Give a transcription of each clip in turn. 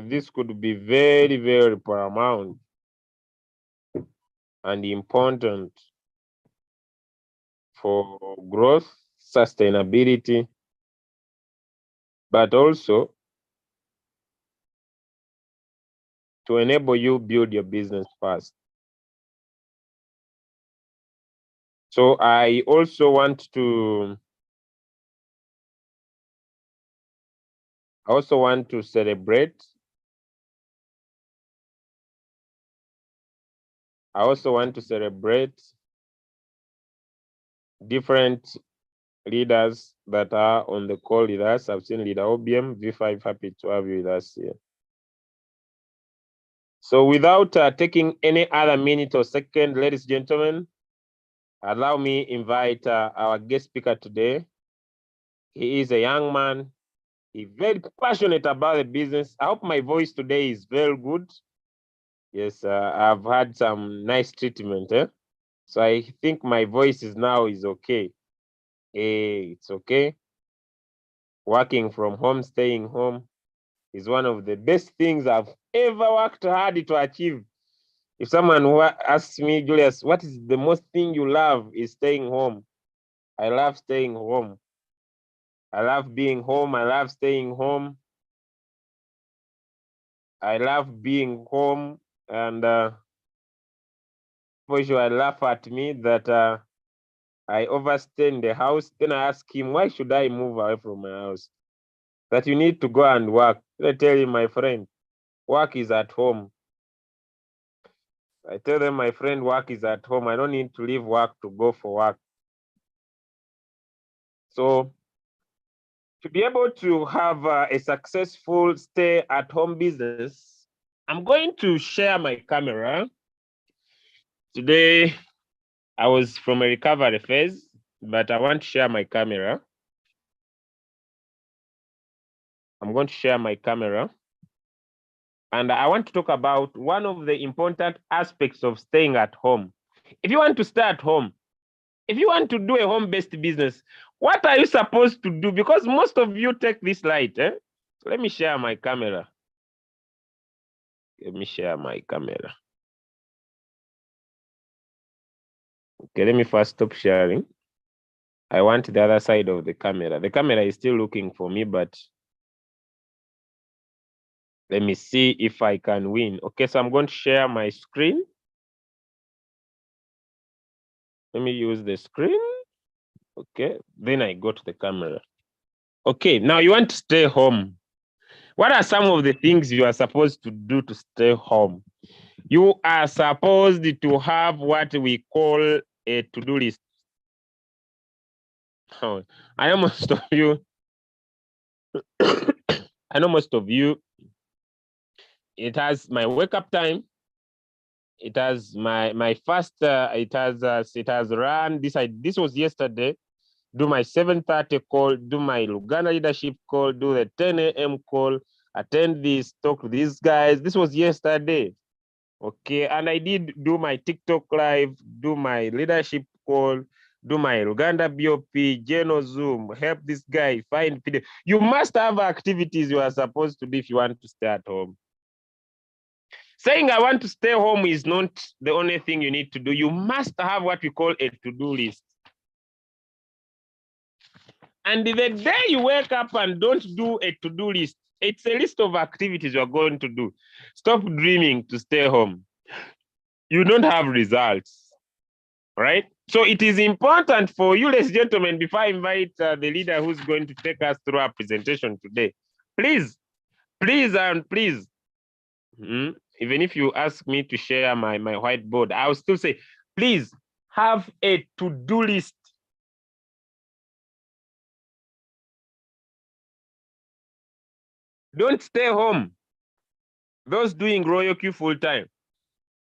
this could be very, very paramount and important for growth, sustainability, but also to enable you build your business fast. So I also want to celebrate. I also want to celebrate different leaders that are on the call with us. I've seen Leader OBM, V5, happy to have you with us here. So without taking any other minute or second, ladies and gentlemen, allow me invite our guest speaker today. He is a young man. He's very passionate about the business. I hope my voice today is very good. Yes, I've had some nice treatment. So I think my voice is okay. It's okay. Working from home, staying home is one of the best things I've ever worked hard to achieve. If someone asks me, Julius, what is the most thing you love? Is staying home. I love staying home. I love being home. I love staying home. I love being home. And for sure, I laugh at me that I overstay in the house. Then I ask him, why should I move away from my house? That you need to go and work. I tell him, my friend, work is at home. I tell them, my friend, work is at home. I don't need to leave work to go for work. So to be able to have a successful stay-at-home business, I'm going to share my camera. Today, I was from a recovery phase, but I want to share my camera. I'm going to share my camera. And I want to talk about one of the important aspects of staying at home. If you want to stay at home, if you want to do a home-based business, what are you supposed to do? Because most of you take this light. Let me share my camera. Let me share my camera. Okay, let me first stop sharing. I want the other side of the camera. The camera is still looking for me, but let me see if I can win. Okay, so I'm going to share my screen. Let me use the screen. Okay, then I go to the camera. Okay, now you want to stay home. What are some of the things you are supposed to do to stay home? You are supposed to have what we call a to-do list. Oh, I know most of you, it has my wake-up time. It has my first, it has run, this was yesterday. Do my 7:30 call, do my Luganda leadership call, do the 10 a.m. call, attend this, talk to these guys. This was yesterday. Okay, and I did do my TikTok live, do my leadership call, do my Luganda BOP, Geno Zoom, help this guy find video. You must have activities you are supposed to do if you want to stay at home. Saying I want to stay home is not the only thing you need to do. You must have what we call a to-do list. And the day you wake up and don't do a to-do list, it's a list of activities you're going to do. Stop dreaming to stay home. You don't have results, right? So it is important for you, ladies and gentlemen, before I invite the leader who's going to take us through our presentation today, please, even if you ask me to share my whiteboard, I'll still say, please have a to-do list. Don't stay home. Those doing Royalq full-time,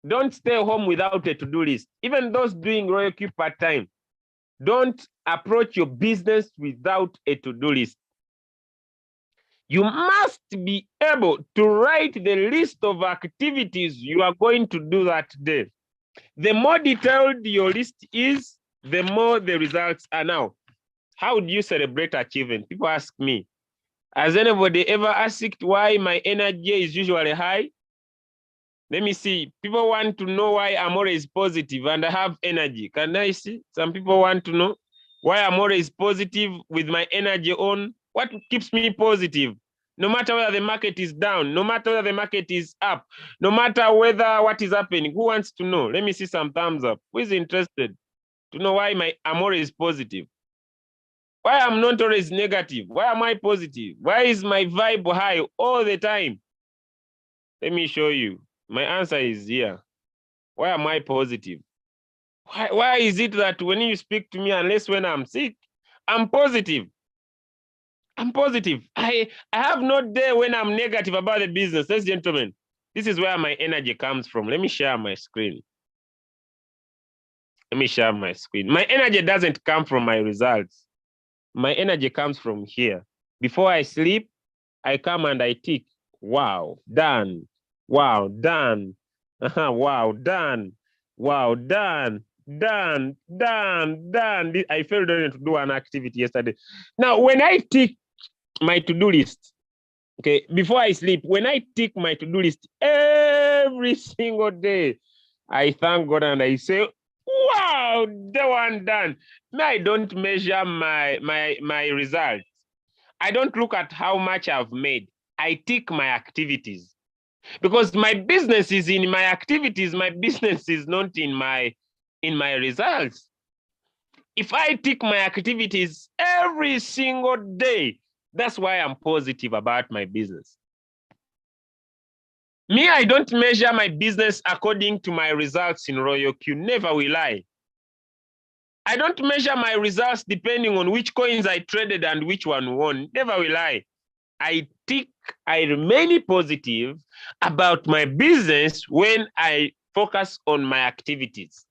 don't stay home without a to-do list. Even those doing Royalq part-time, don't approach your business without a to-do list. You must be able to write the list of activities you are going to do that day. The more detailed your list is, the more the results are. Now, how do you celebrate achievement? People ask me, Has anybody ever asked why my energy is usually high? Let me see. People want to know why I'm always positive and I have energy. Can I see? Some people want to know why I'm always positive with my energy on. What keeps me positive? No matter whether the market is down, no matter whether the market is up, no matter whether what is happening. Who wants to know? Let me see some thumbs up. Who is interested to know why I'm always positive? Why I'm not always negative? Why am I positive? Why is my vibe high all the time? Let me show you. My answer is here. Why am I positive? Why is it that when you speak to me, unless when I'm sick, I'm positive? I'm positive. I have no day when I'm negative about the business. Ladies and gentlemen, this is where my energy comes from. Let me share my screen. Let me share my screen. My energy doesn't come from my results. My energy comes from here. Before I sleep, I come and I tick. Wow, done. Wow, done. Wow, done. Wow, done. Done. I failed to do an activity yesterday. Now, when I tick my to-do list, okay, before I sleep, when I tick my to-do list every single day, I thank God and I say, wow, that one done. Now I don't measure my results. I don't look at how much I've made. I tick my activities. Because my business is in my activities, my business is not in my results. If I tick my activities every single day, that's why I'm positive about my business. Me, I don't measure my business according to my results in Royalq. Never will I. I don't measure my results depending on which coins I traded and which one won. Never will I. I remain positive about my business when I focus on my activities.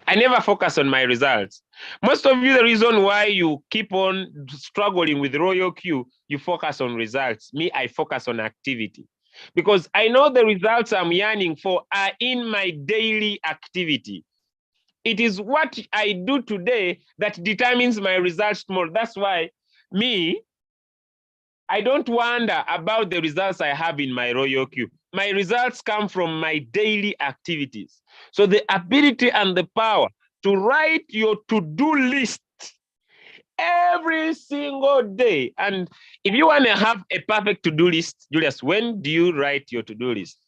I never focus on my results. Most of you, the reason why you keep on struggling with Royalq, you focus on results. Me, I focus on activity. Because I know the results I'm yearning for are in my daily activity. It is what I do today that determines my results tomorrow. That's why me, I don't wonder about the results I have in my Royalq. My results come from my daily activities. So the ability and the power to write your to-do list every single day. And if you want to have a perfect to-do list, Julius, when do you write your to-do list?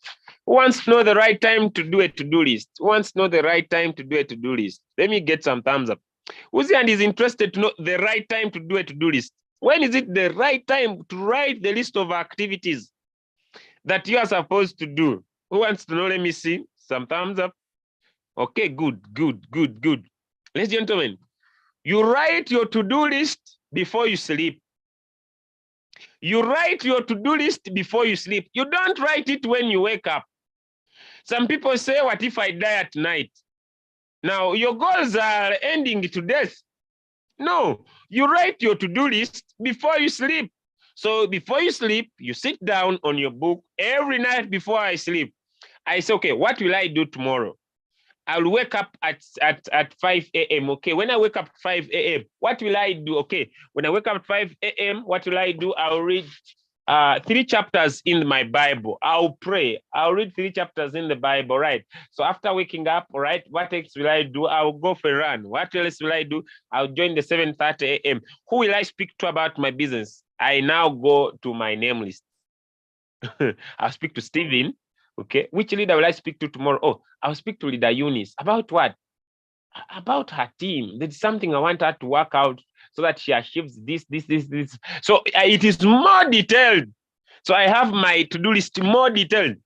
Who wants to know the right time to do a to-do list? Who wants to know the right time to do a to-do list? Let me get some thumbs up. Who's and is interested to know the right time to do a to-do list? When is it the right time to write the list of activities that you are supposed to do? Who wants to know? Let me see. Some thumbs up. Okay, good. Ladies and gentlemen, you write your to-do list before you sleep. You write your to-do list before you sleep. You don't write it when you wake up. Some people say, what if I die at night? Now, your goals are ending to death. No, you write your to-do list before you sleep. So before you sleep, you sit down on your book every night before I sleep. I say, okay, what will I do tomorrow? I'll wake up at 5 a.m. Okay, when I wake up at 5 a.m., what will I do? Okay, when I wake up at 5 a.m., what will I do? I'll read 3 chapters in my Bible. I'll pray. I'll read 3 chapters in the Bible, right? So after waking up, right, what else will I do? I'll go for a run. What else will I do? I'll join the 7:30 a.m. Who will I speak to about my business? I now go to my name list. I'll speak to Stephen. Okay, which leader will I speak to tomorrow? Oh, I'll speak to leader Eunice. About what? About her team. There's something I want her to work out so that she achieves this. So it is more detailed. So I have my to-do list more detailed.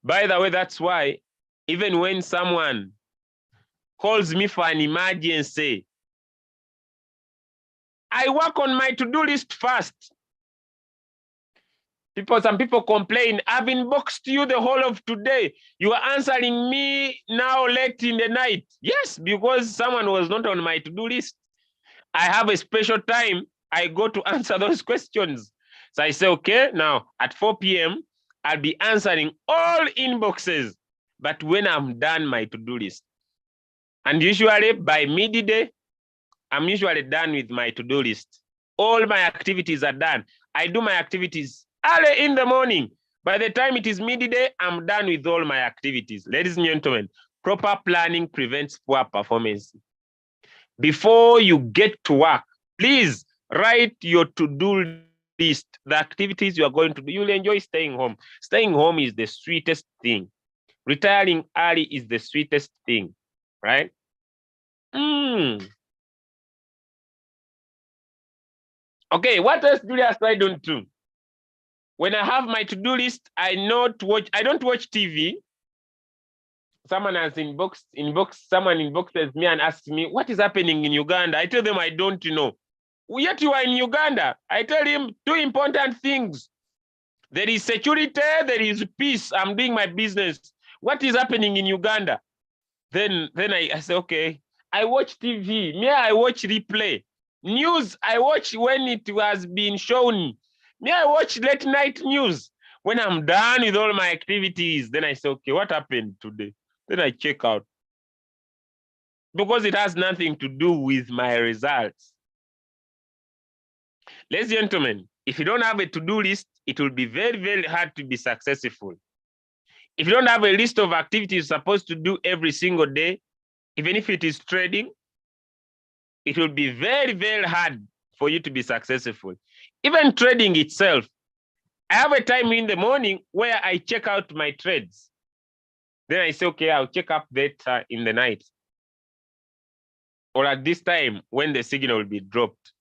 By the way, that's why even when someone calls me for an emergency, I work on my to-do list first. Some people complain, I've inboxed you the whole of today. You are answering me now late in the night. Yes, because someone was not on my to-do list. I have a special time I go to answer those questions. So I say, okay, now at 4 p.m., I'll be answering all inboxes, but when I'm done my to-do list. And usually by midday, I'm usually done with my to-do list. All my activities are done. I do my activities early in the morning. By the time it is midday, I'm done with all my activities. Ladies and gentlemen, proper planning prevents poor performance. Before you get to work, please write your to-do list, the activities you are going to do. You'll enjoy staying home. Staying home is the sweetest thing. Retiring early is the sweetest thing, right? Okay, what else, Julius, I don't do? When I have my to-do list, I don't watch TV. Someone has someone inboxes me and asks me, what is happening in Uganda? I tell them I don't know. Yet you are in Uganda. I tell him two important things. There is security, there is peace. I'm doing my business. What is happening in Uganda? Then I say, okay. I watch TV. Me, I watch replay. News, I watch when it was being shown. Me, I watch late night news. When I'm done with all my activities, then I say, okay, what happened today? Then I check out. Because it has nothing to do with my results. Ladies and gentlemen, if you don't have a to-do list, it will be very, very hard to be successful. If you don't have a list of activities you're supposed to do every single day, even if it is trading, it will be very, very hard for you to be successful. Even trading itself, I have a time in the morning where I check out my trades. Then I say, okay, I'll check up that in the night. Or at this time when the signal will be dropped.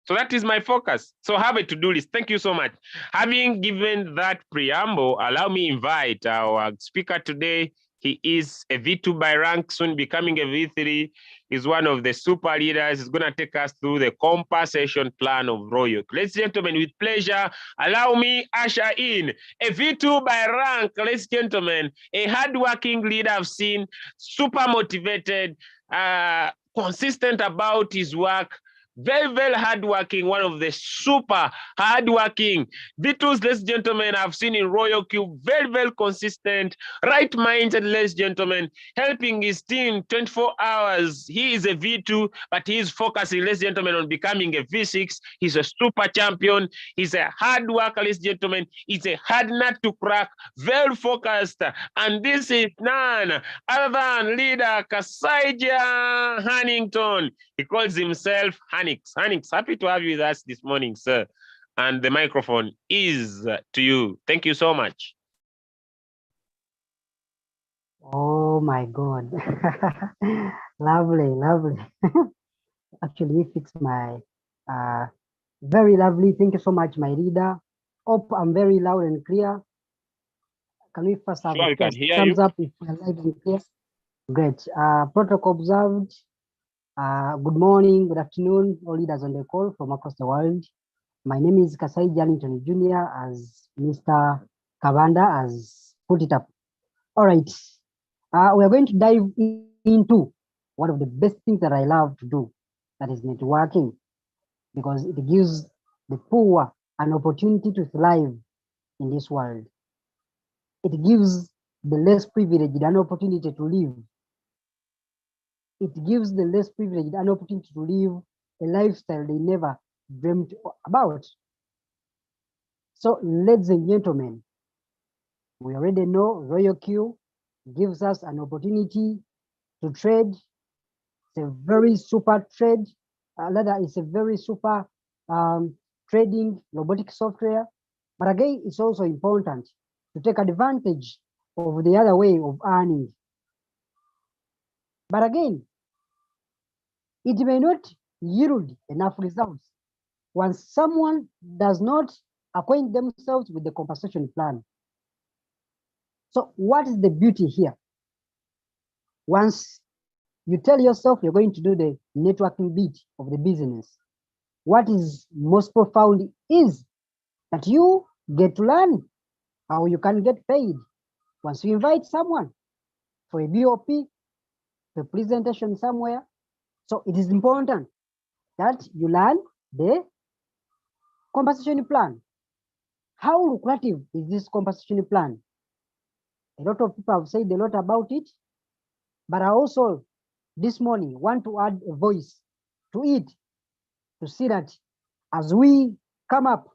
So that is my focus. So have a to-do list. Thank you so much. Having given that preamble, allow me invite our speaker today. He is a V2 by rank, soon becoming a V3. He's one of the super leaders. He's going to take us through the compensation plan of Royalq. Ladies and gentlemen, with pleasure, allow me usher in a V2 by rank, ladies and gentlemen, a hardworking leader I've seen, super motivated, consistent about his work, very, very hardworking, one of the super hardworking V2s, ladies and gentlemen, I've seen in Royalq, very, very consistent, right-minded, ladies and gentlemen, helping his team 24 hours. He is a V2, but he is focusing, ladies and gentlemen, on becoming a V6. He's a super champion. He's a hard worker, ladies and gentlemen. He's a hard nut to crack, very focused. And this is none other than leader Kasaija Hannington. He calls himself Hanix. Hanix, happy to have you with us this morning, sir. And the microphone is to you. Thank you so much. Oh my God. Lovely, lovely. Actually, you fixed my very lovely. Thank you so much, my reader. Hope I'm very loud and clear. Can we first have a test? Thumbs up if we're live and clear. Great. Protocol observed. Good morning, good afternoon, all leaders on the call from across the world. My name is Kasai Janington Jr., as Mr. Kavanda has put it up. All right. We are going to dive into one of the best things that I love to do, that is networking, because it gives the poor an opportunity to thrive in this world. It gives the less privileged an opportunity to live. It gives the less privileged an opportunity to live a lifestyle they never dreamed about. So, ladies and gentlemen, we already know Royalq gives us an opportunity to trade. It's a very super trade. It's a very super trading robotic software. But again, it's also important to take advantage of the other way of earning. But again, it may not yield enough results once someone does not acquaint themselves with the compensation plan. So what is the beauty here? Once you tell yourself you're going to do the networking bit of the business, what is most profound is that you get to learn how you can get paid. Once you invite someone for a BOP, a presentation somewhere, so it is important that you learn the compensation plan. How lucrative is this compensation plan? A lot of people have said a lot about it, but I also this morning want to add a voice to it to see that as we come up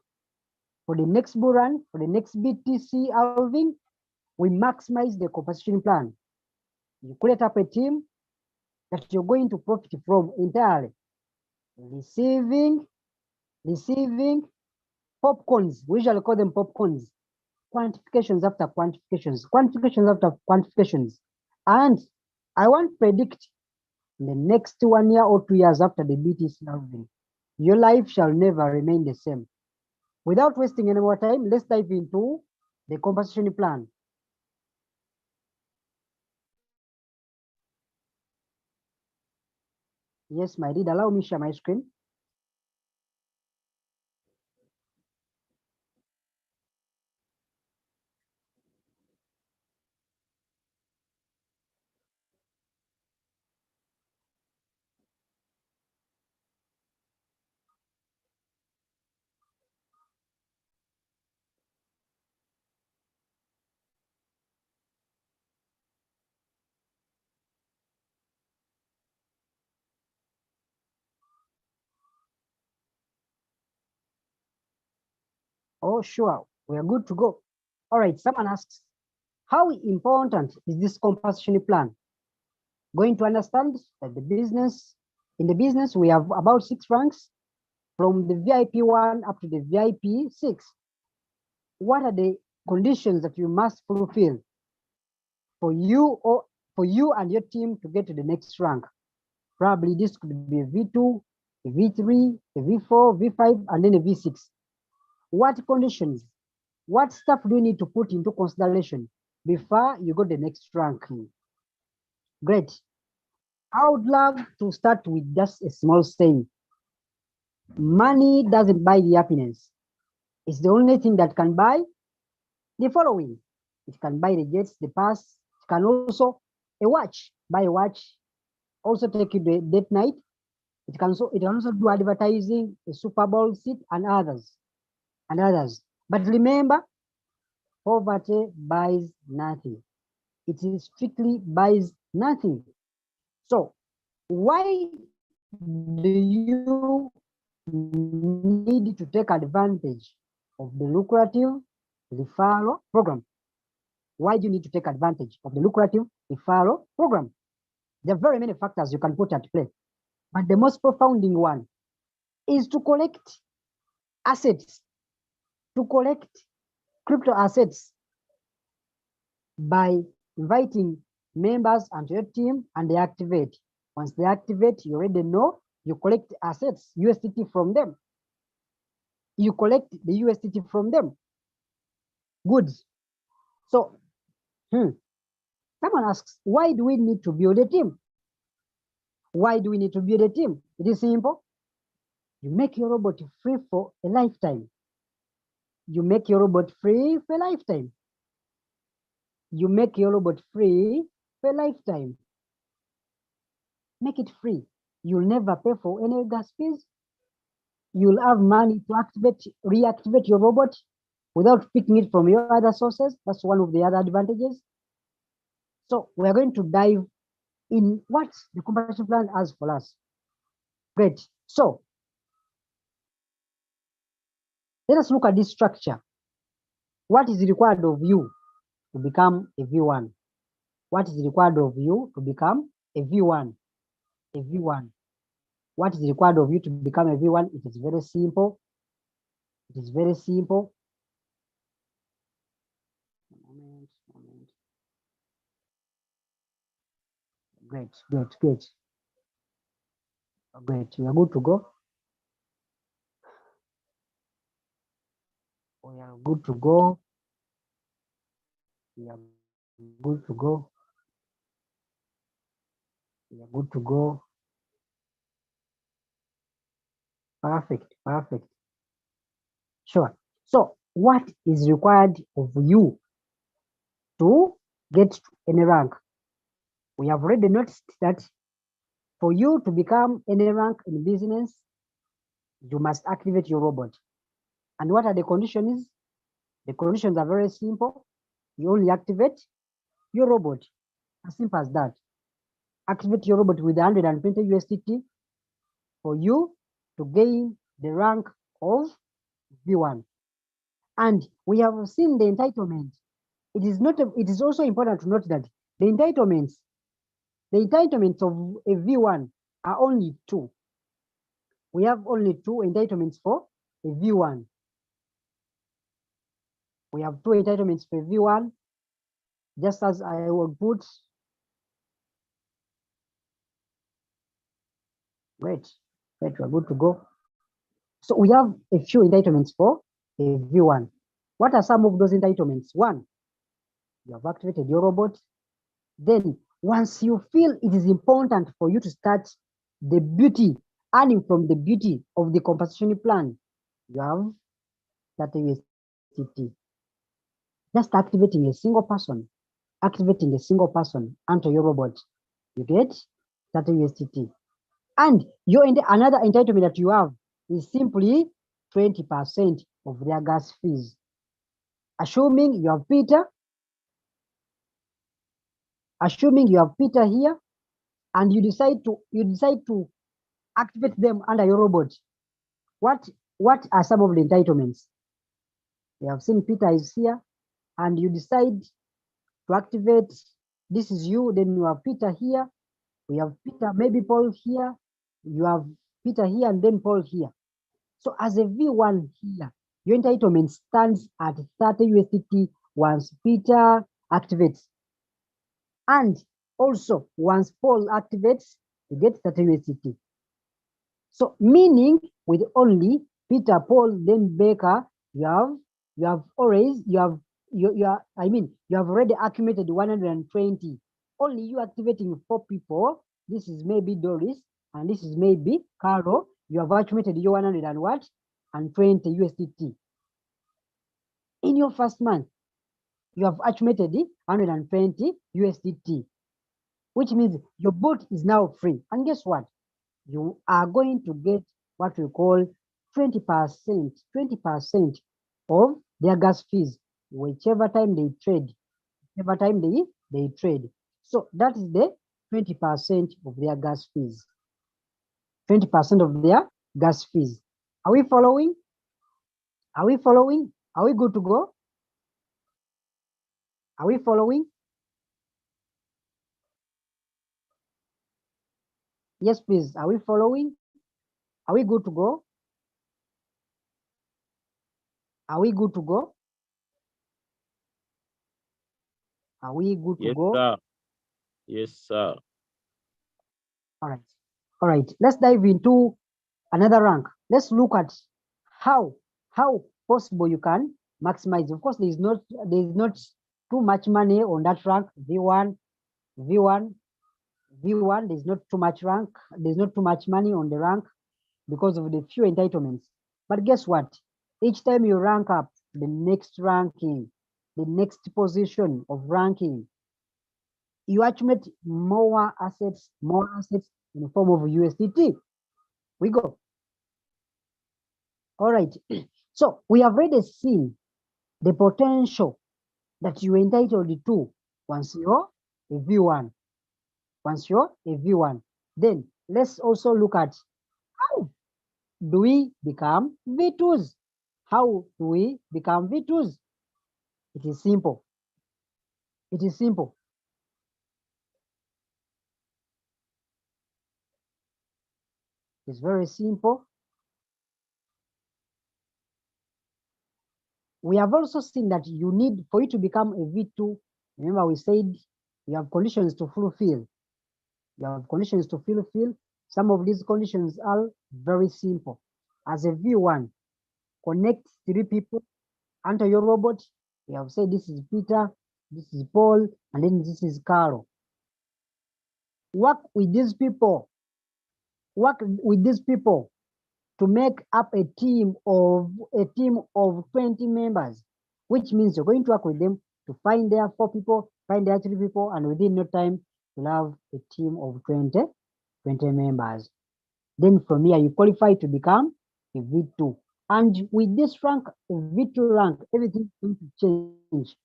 For the next bull run, for the next BTC halving, we maximize the compensation plan. You create up a team that you're going to profit from entirely. Receiving popcorns. We usually call them popcorns. Quantifications after quantifications, quantifications after quantifications. And I want to predict in the next 1 year or 2 years after the BTC halving, your life shall never remain the same. Without wasting any more time, let's dive into the compensation plan. Yes, my reader, allow me share my screen. Oh, sure, we are good to go. All right, someone asks, how important is this compensation plan? Going to understand that in the business, we have about 6 ranks from the VIP 1 up to the VIP 6. What are the conditions that you must fulfill for you and your team to get to the next rank? Probably this could be a V2, a V3, a V4, V5, and then a V6. What conditions, what stuff do you need to put into consideration before you go to the next ranking? Great. I would love to start with just a small saying. Money doesn't buy the happiness. It's the only thing that can buy the following. It can buy the jets, the pass. It can also a watch, buy a watch, also take you to date night. It can also do advertising, a Super Bowl seat, and others. But remember, poverty buys nothing. It is strictly buys nothing. So why do you need to take advantage of the lucrative referral program? Why do you need to take advantage of the lucrative referral program? There are very many factors you can put at play, but the most profounding one is to collect assets, to collect crypto assets by inviting members onto your team, and they activate. Once they activate, you already know you collect assets, USDT from them. You collect the USDT from them. Good. So, someone asks, why do we need to build a team? Why do we need to build a team? It is simple. You make your robot free for a lifetime. You make your robot free for a lifetime. You make your robot free for a lifetime. Make it free. You'll never pay for any gas fees. You'll have money to reactivate your robot without picking it from your other sources. That's one of the other advantages. So we're going to dive in what the compensation plan has for us. Great. So let us look at this structure. What is required of you to become a V1? What is required of you to become a V1? A V1. What is required of you to become a V1? It is very simple. It is very simple. Moment. Great. We are good to go. We are good to go. We are good to go. We are good to go. Perfect. Sure. So what is required of you to get to any rank? We have already noticed that for you to become any rank in business, you must activate your robot. And what are the conditions? The conditions are very simple. You only activate your robot. As simple as that. Activate your robot with 120 USDT for you to gain the rank of V1. And we have seen the entitlement. It is also important to note that the entitlements of a V1 are only two. We have only two entitlements for a V1. We have two entitlements for V1, just as I will put. Wait, we're good to go. So we have a few entitlements for a V1. What are some of those entitlements? One, you have activated your robot. Then once you feel it is important for you to start the beauty, earning from the beauty of the compensation plan, you have 30 USDT. Just activating a single person onto your robot, you get 30 USDT. And another entitlement that you have is simply 20% of their gas fees. Assuming you have Peter here, and you decide to activate them under your robot. What are some of the entitlements? We have seen Peter is here, and you decide to activate. This is you. Then you have Peter here. We have Peter, maybe Paul here. You have Peter here, and then Paul here. So as a V1 here, your entitlement stands at 30 USDT once Peter activates. And also, once Paul activates, you get 30 USDT. So meaning with only Peter, Paul, then Baker, you have already accumulated 120. Only you activating 4 people. This is maybe Doris, and this is maybe Carol. You have accumulated your 100 and what? And 20 USDT. In your first month, you have accumulated 120 USDT, which means your boat is now free. And guess what? You are going to get what we call 20% of their gas fees, whichever time they trade. So that is the 20% of their gas fees. 20% of their gas fees. Are we following? Are we following? Are we good to go? Are we following? Yes, please. Are we following? Are we good to go? Are we good to go? Are we good to go? Sir. Yes, sir. All right. All right. Let's dive into another rank. Let's look at how possible you can maximize. Of course, there is not too much money on that rank. V1. There's not too much rank. There's not too much money on the rank because of the few entitlements. But guess what? Each time you rank up the next ranking, the next position of ranking, you accumulate more assets in the form of USDT. We go. All right. So we have already seen the potential that you entitled to once you're a V1. Once you're a V1. Then let's also look at how do we become V2s? How do we become V2s? It is simple. It is simple. It's very simple. We have also seen that you need, for you to become a V2, remember we said you have conditions to fulfill. You have conditions to fulfill. Some of these conditions are very simple. As a V1, connect 3 people under your robot. We have said this is Peter, this is Paul, and then this is Carol. Work with these people. Work with these people to make up a team of 20 members, which means you're going to work with them to find their 4 people, find their 3 people, and within no time you'll have a team of 20 members. Then from here you qualify to become a V2. And with this rank, a V2 rank, everything is going to change.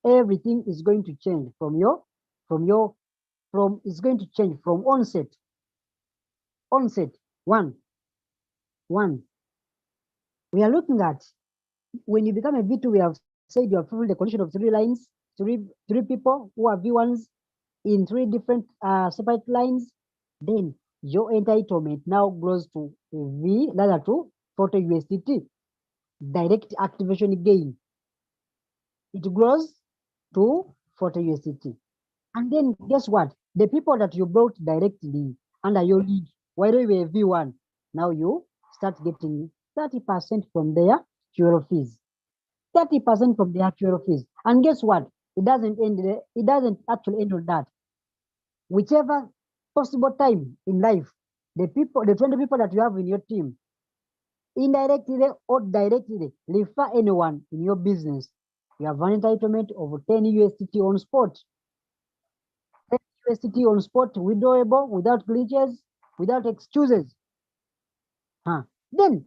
Everything is going to change it's going to change from onset. One. We are looking at When you become a V2, we have said you have fulfilled the condition of three lines, three people who are V1s in three different separate lines. Then your entitlement now grows to V, rather to 40 USDT. Direct activation gain. It grows to 40 USDT. And then guess what? The people that you brought directly under your lead, while you were V1, now you start getting 30% from their fuel fees. 30% from their fuel fees. And guess what? It doesn't end there. It doesn't actually end on that. Whichever possible time in life, the 20 people that you have in your team, indirectly or directly, refer anyone in your business. You have an entitlement of 10 USDT on spot. 10 USDT on spot, withdrawable, without glitches, without excuses. Then,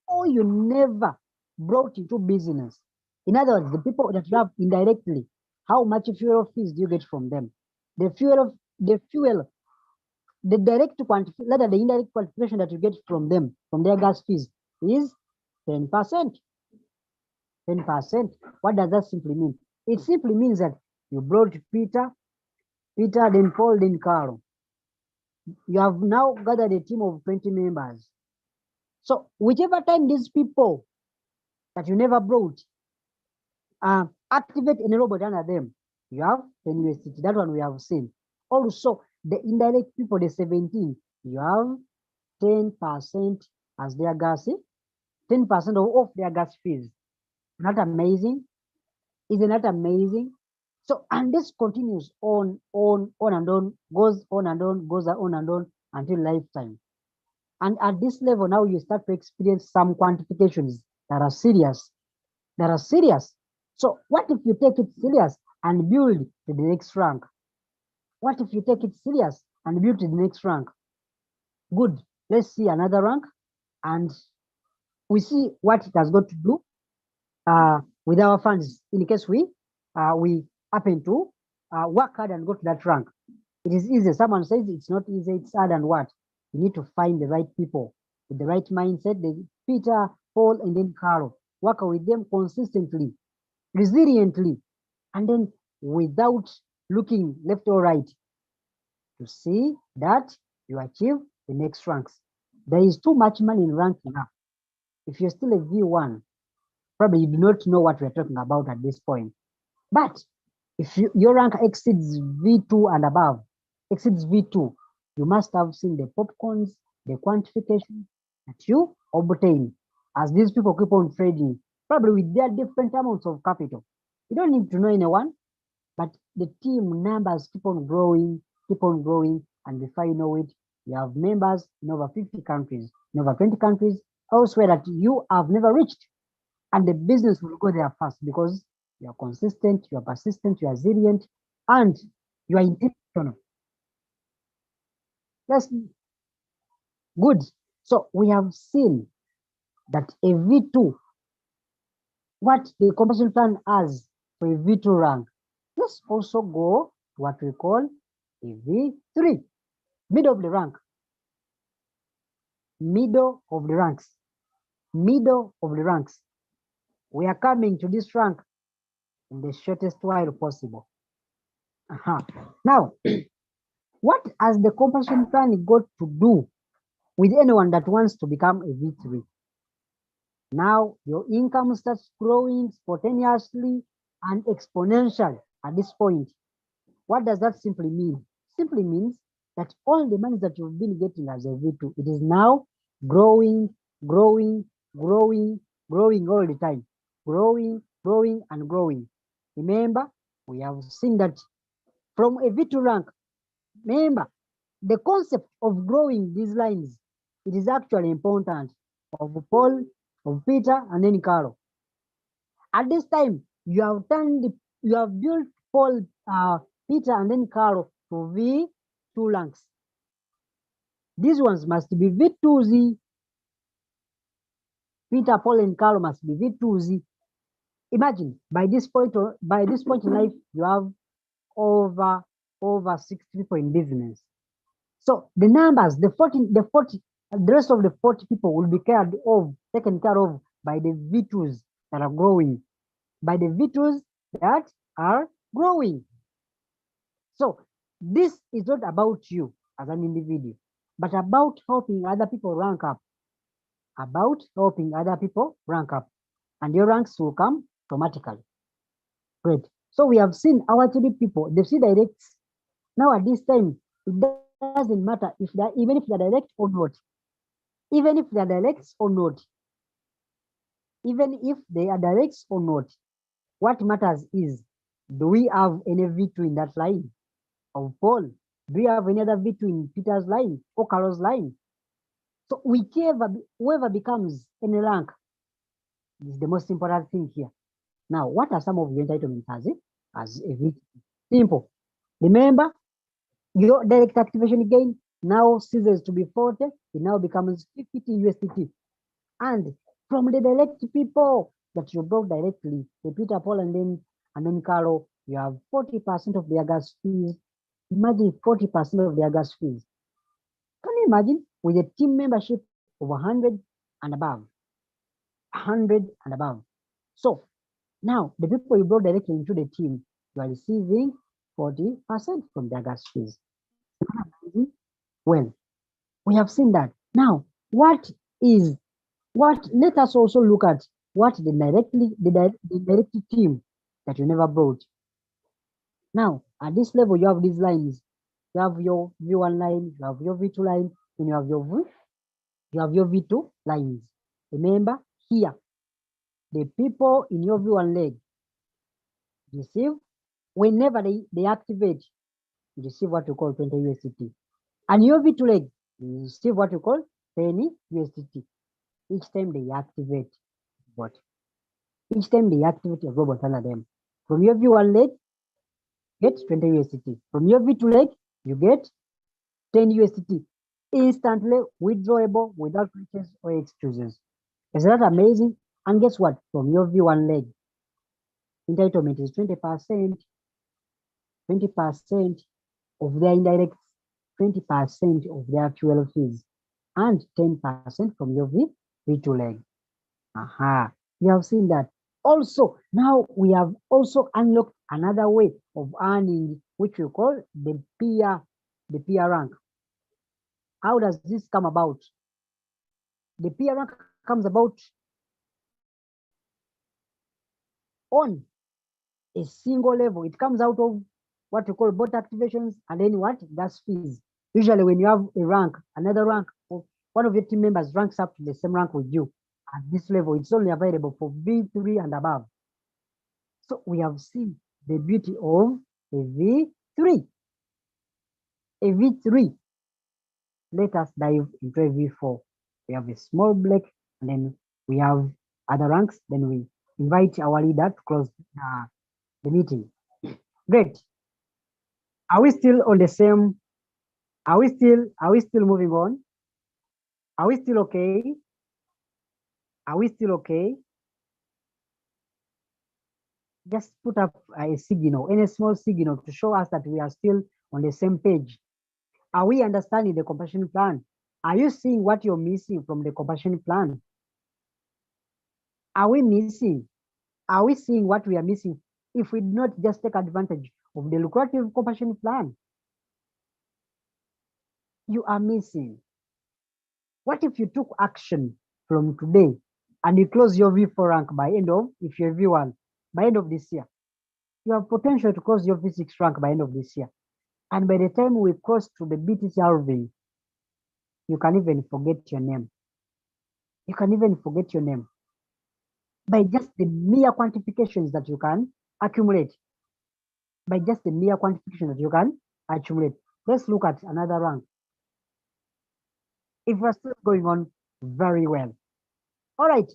oh, you never brought into business. In other words, the people that you have indirectly, how much fuel fees do you get from them? The fuel, the direct quantification, rather the indirect quantification that you get from them, from their gas fees, is 10%. 10%. What does that simply mean? It simply means that you brought Peter, then Paul, then Carl. You have now gathered a team of 20 members. So whichever time these people that you never brought activate any robot under them, you have 10 USDT. That one we have seen. Also, the indirect people, the 17, you have 10% as their gas, 10% of their gas fees. Not amazing? Isn't that amazing? So, and this continues on and on, goes on and on, goes on and on until lifetime. And at this level, now you start to experience some quantifications that are serious. That are serious. So, what if you take it serious and build to the next rank? What if you take it serious and build to the next rank? Good. Let's see another rank, and we see what it has got to do with our funds in case we happen to work hard and go to that rank. It is easy. Someone says it's not easy, it's hard, and what? You need to find the right people with the right mindset, the Peter, Paul, and then Carol. Work with them consistently, resiliently, and then without looking left or right to see that you achieve the next ranks. There is too much money in rank now. If you're still a V1, probably you do not know what we're talking about at this point. But if your rank exceeds V2 and above, exceeds V2, you must have seen the popcorns, the quantification that you obtain as these people keep on trading, probably with their different amounts of capital. You don't need to know anyone, but the team numbers keep on growing, and before you know it, you have members in over 50 countries, in over 20 countries, elsewhere that you have never reached. And the business will go there fast because you are consistent, you are persistent, you are resilient, and you are intentional. That's good. So we have seen that a V2, what the compensation plan has for a V2 rank. Let's also go to what we call a V3, middle of the rank. Middle of the ranks. Middle of the ranks. We are coming to this rank in the shortest while possible. Now, what has the compensation plan got to do with anyone that wants to become a V3? Now, your income starts growing spontaneously and exponential at this point. What does that simply mean? Simply means that all the money that you've been getting as a V2, it is now growing, growing, growing, growing all the time. Growing, growing, and growing. Remember, we have seen that from a V2 rank. Remember, the concept of growing these lines, it is actually important of Paul, of Peter, and then Carol. At this time, you have built Paul, Peter, and then Carol to V2 ranks. These ones must be V2Z. Peter, Paul, and Carol must be V2Z. Imagine by this point in life, you have over 60 people in business. So the numbers, the rest of the 40 people will be taken care of by the virtues that are growing, by the virtues that are growing. So this is not about you as an individual, but about helping other people rank up, about helping other people rank up, and your ranks will come automatically. Great. So we have seen our 3 people, they see directs. Now at this time, it doesn't matter if they're, even if they're direct or not, even if they're directs or not, even if they are directs or not, what matters is, do we have any V2 in that line of Paul? Do we have any other V2 in Peter's line or Carol's line? So whoever becomes any rank is the most important thing here. Now, what are some of your entitlements as a V2? Simple. Remember, your direct activation gain now ceases to be 40, it now becomes 50 USDT. And from the direct people that you brought directly, the Peter, Paul, and then Carlo, you have 40% of their gas fees. Imagine 40% of their gas fees. Can you imagine with a team membership of 100 and above? 100 and above. So now the people you brought directly into the team, you are receiving 40% from their gas fees. Well, we have seen that. Now, let us also look at what the direct team that you never brought. Now, at this level, you have these lines. You have your V1 line, you have your V2 line, and you have your V2 lines. Remember here, the people in your V1 leg receive, whenever they activate, you receive what you call 20 USDT. And your V2 leg, you receive what you call 10 USDT. Each time they activate what? Each time they activate a robot under them. From your V1 leg, get 20 USDT. From your V2 leg, you get 10 USDT. Instantly withdrawable without glitches or excuses. Is that amazing? And guess what? From your V1 leg, entitlement is 20%, 20% of their indirect, 20% of their fuel fees, and 10% from your V2 leg. Aha, you have seen that. Also, now we have also unlocked another way of earning, which we call the peer rank. How does this come about? The peer rank comes about on a single level. It comes out of what we call bot activations and then what? Gas fees. Usually when you have a rank, another rank, or one of your team members ranks up to the same rank with you at this level, it's only available for V3 and above. So we have seen the beauty of a V3. A V3. Let us dive into a V4. We have a small break and then we have other ranks. Then we invite our leader to close the meeting. Great. Are we still on the same? Are we still moving on? Are we still okay? Are we still okay? Just put up a signal, any small signal to show us that we are still on the same page. Are we understanding the compassion plan? Are you seeing what you're missing from the compassion plan? Are we missing? Are we seeing what we are missing if we do not just take advantage of the lucrative compassion plan? You are missing. What if you took action from today and you close your V4 rank by end of, if you're V1, by end of this year? You have potential to close your V6 rank by end of this year. And by the time we cross to the BTC halving, you can even forget your name. You can even forget your name by just the mere quantifications that you can accumulate. By just the mere quantification that you can accumulate. Let's look at another rank. If we're still going on very well. All right.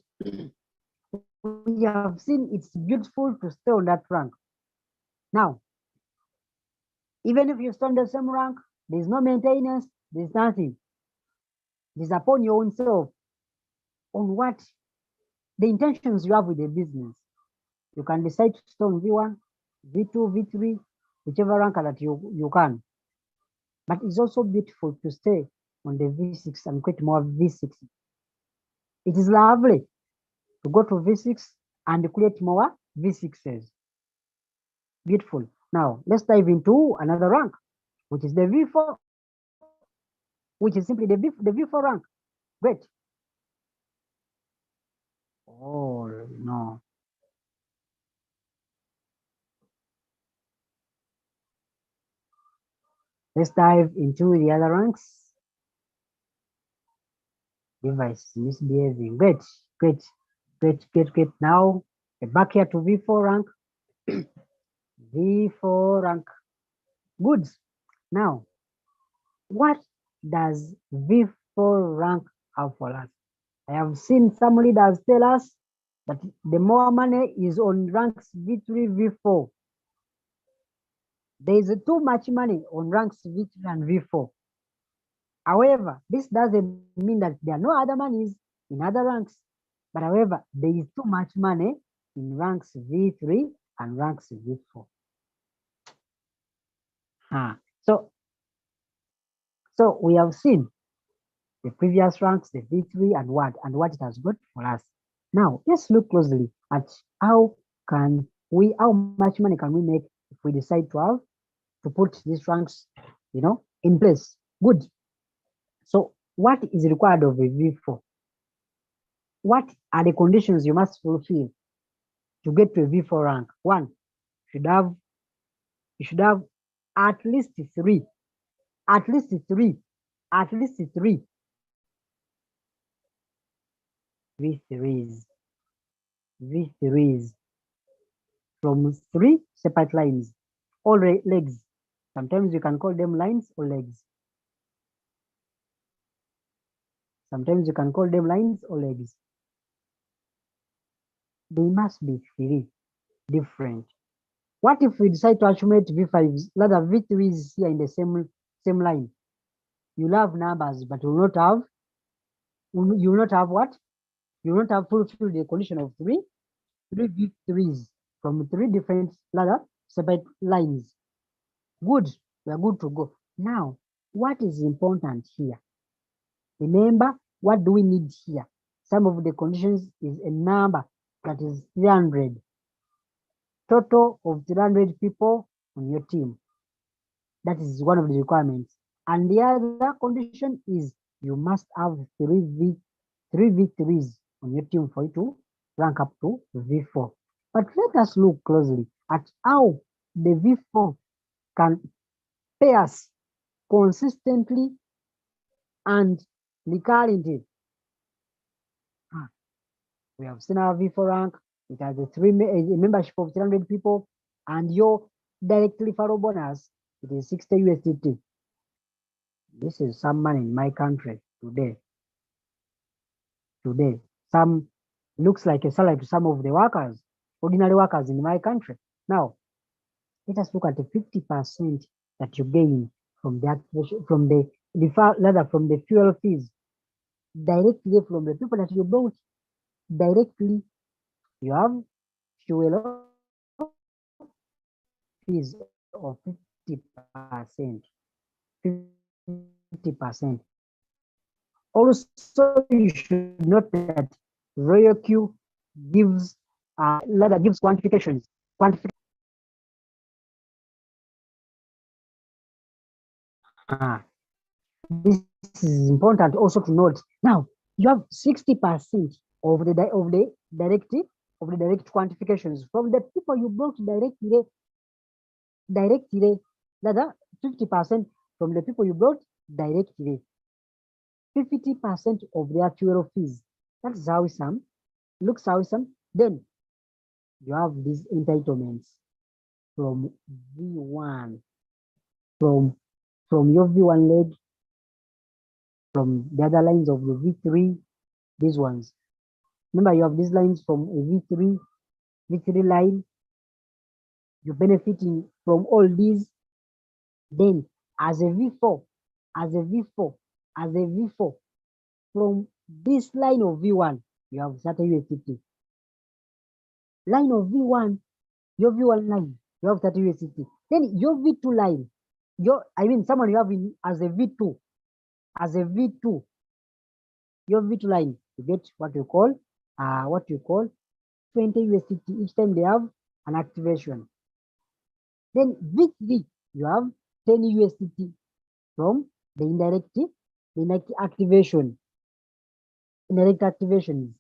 We have seen it's beautiful to stay on that rank. Now, even if you stay on the same rank, there's no maintenance, there's nothing. It is upon your own self, on what the intentions you have with the business. You can decide to stay on V1, V2, V3, whichever rank that you can. But it's also beautiful to stay on the V6 and create more V6. It is lovely to go to V6 and create more V6s. Beautiful. Now let's dive into another rank, which is the V4, which is simply the V4 rank. Great. Oh no. Let's dive into the other ranks. Device misbehaving. Great, great, great, great, great. Now back here to V4 rank. V4 rank. Good. Now, what does V4 rank have for us? I have seen some leaders tell us that the more money is on ranks V3, V4. There is too much money on ranks V3 and V4. However, this doesn't mean that there are no other monies in other ranks. But however, there is too much money in ranks V3 and ranks V4. So we have seen the previous ranks, the V3 and what it has got for us. Now let's look closely at how much money can we make if we decide to put these ranks, in place. Good. So what is required of a V4? What are the conditions you must fulfill to get to a V4 rank? One, you should have at least three V3s from three separate lines, all legs. Sometimes you can call them lines or legs. Sometimes you can call them lines or legs. They must be three different. What if we decide to accumulate V5s, rather V3s here in the same line? You'll have numbers, but you will not have what? You will not have fulfilled the condition of three V3s from three different separate lines. Good, we are good to go. Now, what is important here? Remember, what do we need here? Some of the conditions is a number that is 300. Total of 300 people on your team. That is one of the requirements. And the other condition is you must have three V3s on your team for you to rank up to V4. But let us look closely at how the V4 can pay us consistently and recurrently. We have seen our V4 rank. It has a membership of 300 people, and your direct referral bonus, it is 60 USDT. This is some money in my country today. Some looks like a salary to some of the workers, ordinary workers in my country. Now, let us look at the 50% that you gain from the fuel fees directly from the people that you brought directly. You have fuel fees of 50%. 50%. Also, you should note that Royalq gives quantifications. This is important also to note. Now you have 60% of the direct quantifications from the people you brought directly. Rather 50% from the people you brought directly. 50% of their fuel fees. That's how some looks how some. Then you have these entitlements from V1, from your V1 leg, from the other lines of the V3, these ones. Remember, you have these lines from a V3 line. You're benefiting from all these. Then as a V4, from this line of V1, you have 30 USDT. Line of V1, your V1 line, you have 30 USDT. Then your V2 line, someone you have as a V2, your V2 line, you get what you call what you call 20 USDT each time they have an activation. Then V3, you have 10 USDT from the indirect activation, indirect activations.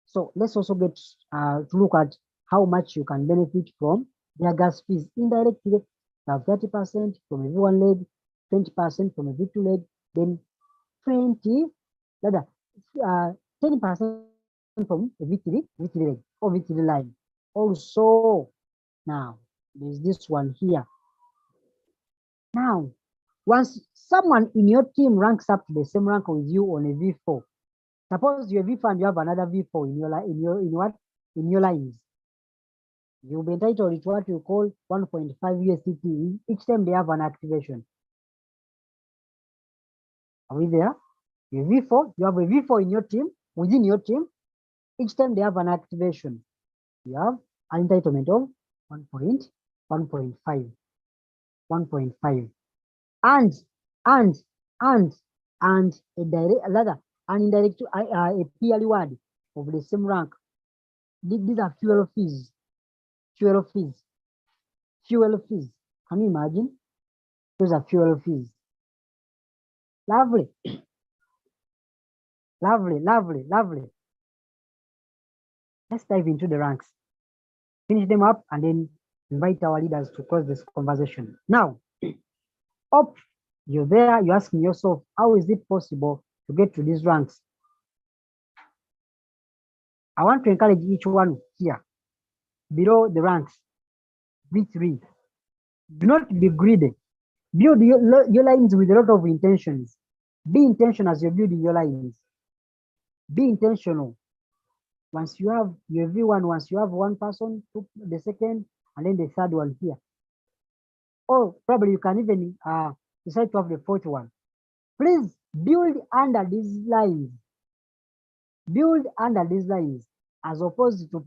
So let's also get to look at how much you can benefit from their gas fees indirectly. You have 30% from every one leg, 20% from every two leg, then 20, rather 10% from a V3 leg or V3 line. Also, now there's this one here. Now, once someone in your team ranks up to the same rank with you on a V4, suppose you're V4 and you have another V4 in your lines, you'll be entitled to what you call 1.5 USDT each time they have an activation. Are we there? You V4, you have a V4 in your team, within your team, each time they have an activation, you have an entitlement of 1.5, 1.5. And a direct, rather, an indirect, a peer reward of the same rank. These are fuel fees. Fuel fees. Fuel fees. Can you imagine? Those are fuel fees. Lovely. Lovely, lovely, lovely. Let's dive into the ranks. Finish them up and then invite our leaders to close this conversation. Now, up, you're there, you're asking yourself, how is it possible to get to these ranks? I want to encourage each one here, below the ranks, V3. Do not be greedy. Build your lines with a lot of intentions. Be intentional as you're building your lines. Be intentional. Once you have your V1, once you have one person, the second, and then the third one here. Or probably you can even decide to have the fourth one. Please build under these lines. Build under these lines, as opposed to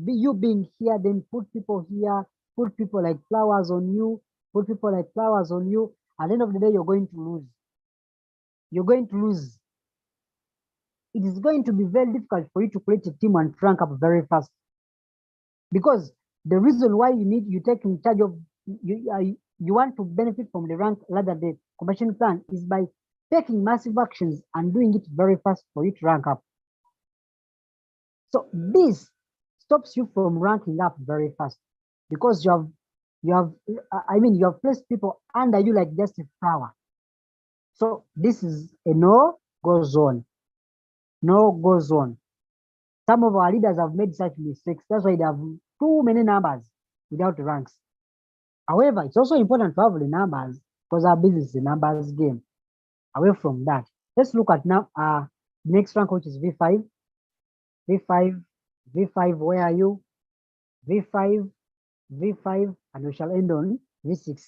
you being here, then put people here, put people like flowers on you, put people like flowers on you. At the end of the day, you're going to lose. You're going to lose. It is going to be very difficult for you to create a team and rank up very fast. Because the reason why you take in charge of, you want to benefit from the rank rather than the competition plan is by taking massive actions and doing it very fast for you to rank up. So this stops you from ranking up very fast because you have placed people under you like just a flower. So this is a no-go zone. No-go zone. Some of our leaders have made such mistakes. That's why they have too many numbers without ranks. However, it's also important to have the numbers because our business is a numbers game. Away from that, let's look at now next rank, which is V5. V5, where are you? V5, and we shall end on V6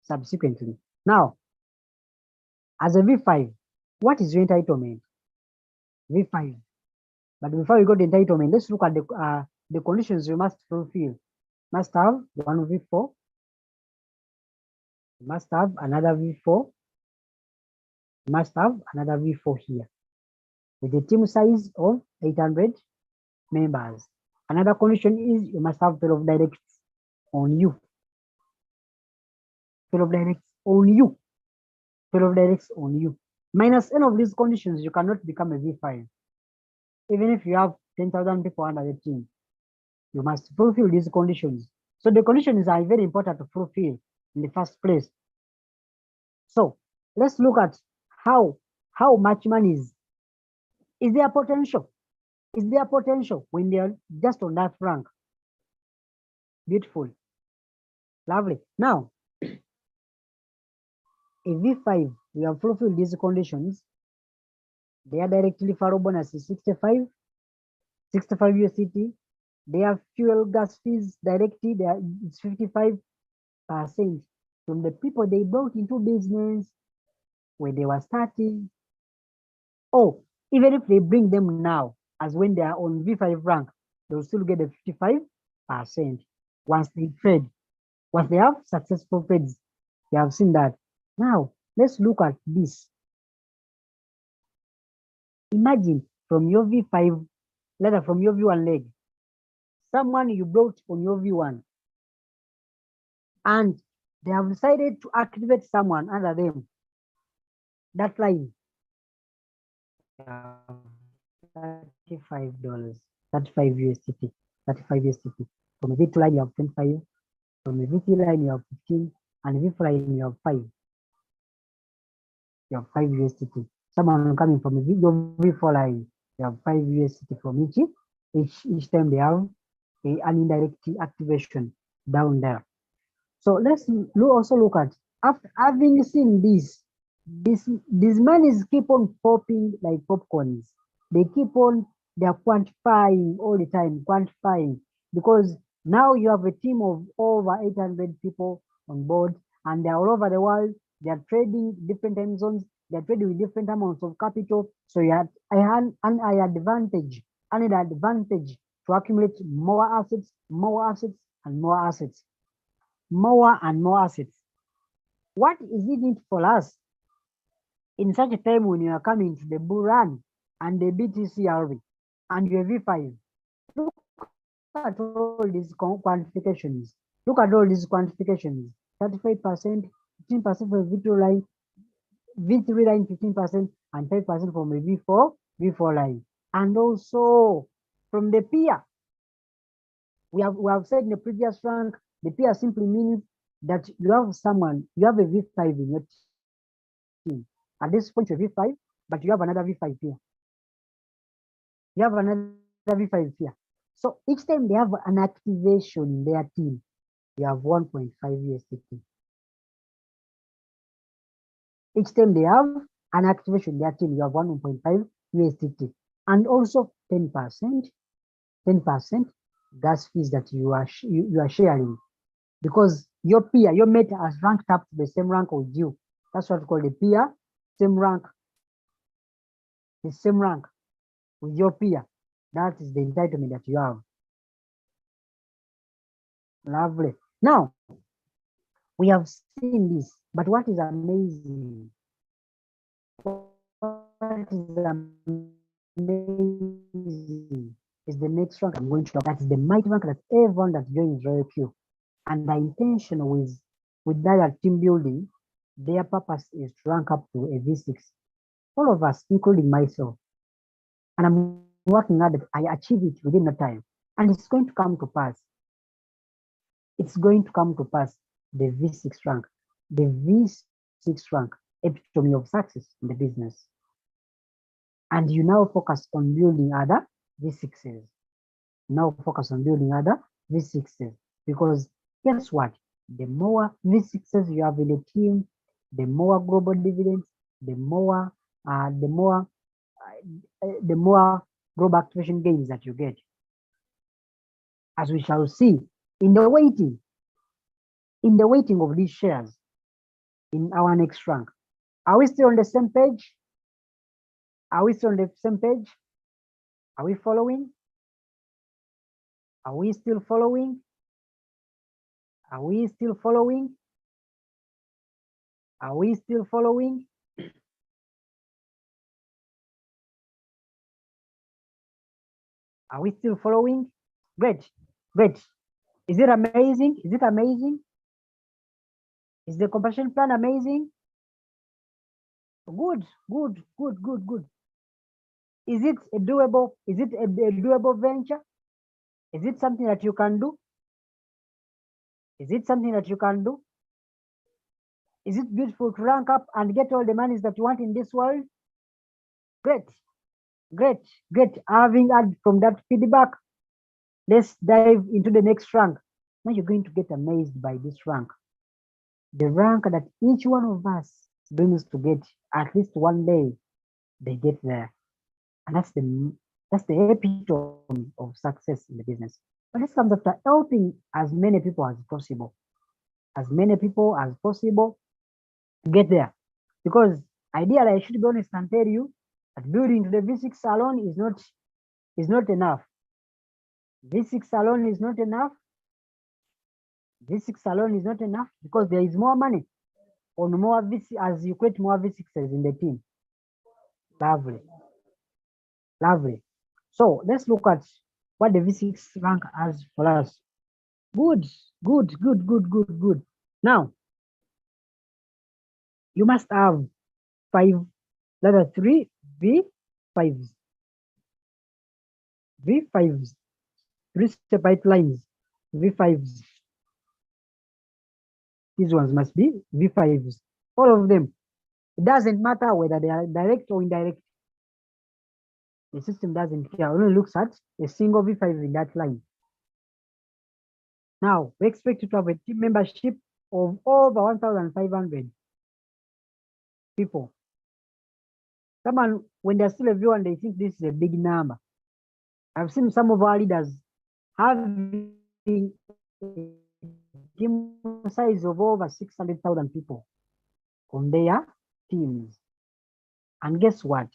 subsequently. Now, as a V5, what is your entitlement? V5. But before we go to entitlement, let's look at the conditions you must fulfill. You must have one V4. You must have another V4. You must have another V4 here with a team size of 800 members. Another condition is you must have 12 directs on you. 12 directs on you. 12 directs on you. Minus any of these conditions, you cannot become a V5. Even if you have 10,000 people under the team, you must fulfill these conditions. So the conditions are very important to fulfill in the first place. So let's look at how much money is there potential? Is there potential when they are just on that rank? Beautiful. Lovely. Now, a V5, we have fulfilled these conditions. Their direct referral bonus is 65 USDT. Their fuel gas fees directly, it's 55% from the people they brought into business when they were starting. Oh, even if they bring them now, as when they are on V5 rank, they'll still get the 55% once they trade. Once they have successful trades, you have seen that. Now, let's look at this. Imagine from your V5 letter from your V1 leg, someone you brought on your V1, and they have decided to activate someone under them, that line, $35, 35 USDT, 35 USDT. From a V2 line, you have 25. From a V3 line, you have 15. And a V4 line, you have 5. You have 5 USDT. Someone coming from a V4 line, you have 5 USDT from each time they have an indirect activation down there. So let's also look at, after having seen this, these monies keep on popping like popcorns. They keep on, they're quantifying all the time, quantifying, because now you have a team of over 800 people on board, and they're all over the world. They're trading different time zones. They're trading with different amounts of capital. So you have an advantage to accumulate more assets, and more assets, more and more assets. What is it for us in such a time when you are coming to the bull run and the BTCRV and your V5? Look at all these quantifications. Look at all these quantifications. 35%, 15% for V2 line, V3 line 15%, and 5% from a V4 line. And also from the peer, we have said in the previous rank, the peer simply means that you have someone, you have a V5 in your team. At this point, you're V5, but you have another V5 here. You have another V5 here. So each time they have an activation in their team, you have 1.5 USDT. Each time they have an activation in their team, you have 1.5 USDT. And also 10% gas fees that you are sharing, because your peer, your mate has ranked up to the same rank with you. That's what we call the peer, same rank, the same rank with your peer. That is the entitlement that you have. Lovely. Now, we have seen this, but what is amazing? What is amazing is the next rank I'm going to talk. That is the mighty rank that everyone that joins Royalq. And the intention with that team building, their purpose is to rank up to a V6. All of us, including myself. And I'm working hard that I achieve it within the time. And it's going to come to pass. It's going to come to pass, the V6 rank. The V6 rank, epitome of success in the business. And you now focus on building other V6s. Now focus on building other V6s. Because guess what? The more V6s you have in the team, the more global dividends, the more global activation gains that you get. As we shall see in the weighting of these shares in our next rank. Are we still on the same page? Are we still on the same page? Are we following? Are we still following? Are we still following? Are we still following? Are we still following? Great, great. Is it amazing? Is it amazing? Is the compensation plan amazing? Good, good, good, good, good. Is it a doable? Is it a doable venture? Is it something that you can do? Is it something that you can do? Is it beautiful to rank up and get all the monies that you want in this world? Great, great, great. Having had from that feedback, let's dive into the next rank. Now you're going to get amazed by this rank. The rank that each one of us brings to get at least one day, they get there. And that's the epitome of success in the business. But this comes after helping as many people as possible. As many people as possible to get there. Because ideally, I should be honest and tell you that building to the V6 alone is not enough. V6 alone is not enough. V6 alone is not enough because there is more money on more V6 as you create more V6s in the team. Lovely. Lovely. So let's look at what the V6 rank has for us. Good, good, good, good, good, good. Now, you must have five, letter three V5s, V5s, three separate lines, V5s. These ones must be V5s, all of them. It doesn't matter whether they are direct or indirect. The system doesn't care, it only looks at a single V5 in that line. Now, we expect you to have a team membership of over 1,500 people. Someone, when they're still a viewer and they think this is a big number, I've seen some of our leaders having a team size of over 600,000 people on their teams. And guess what?